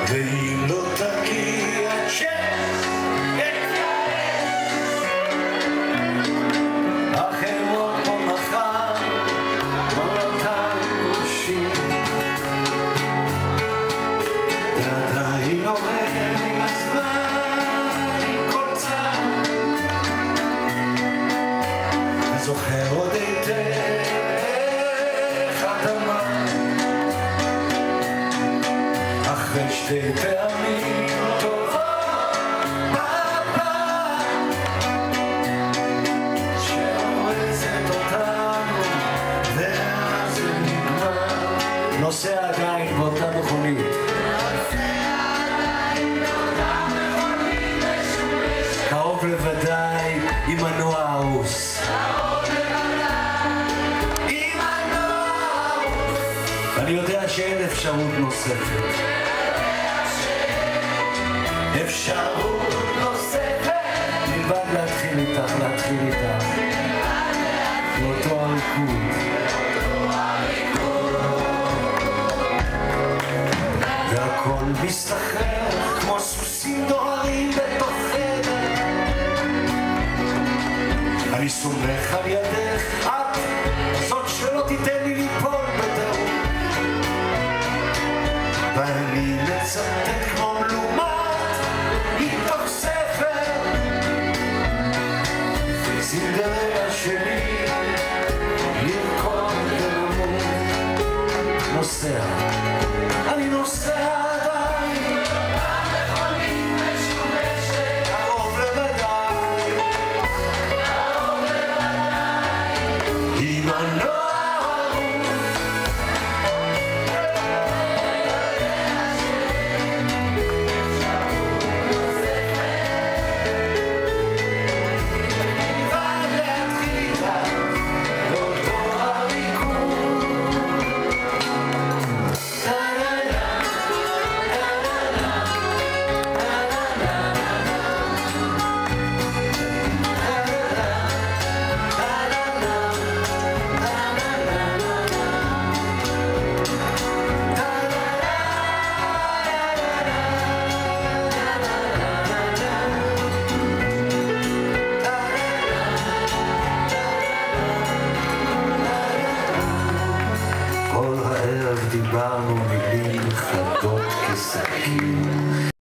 ואם לא תגיע צ'אנס החברות פה מחר אותם ראשים ועדיין עובר עם הזמן כל צעד וזוכר עוד היטב איך את אמרת אחרי שתי פעמים טובות נוסע עדיין באותה מכונית קרוב לוודאי עם מנוע הרוס אני יודע שאין אפשרות נוספת מלבד להתחיל איתך באותו הריקוד והכל מסתחרר כמו סוסים דוהרים בתוך חדר אני סומך על ידך את זאת שלא תיתן לי ליפול בטעות ואני מצטט כמו מלומד מתוך ספר סינדרלה שלי לרקוד ולמות נוסע אני נוסע עדיין המכונית משומשת קרוב לוודאי עם הנוער דיברנו מילים חדות כסכין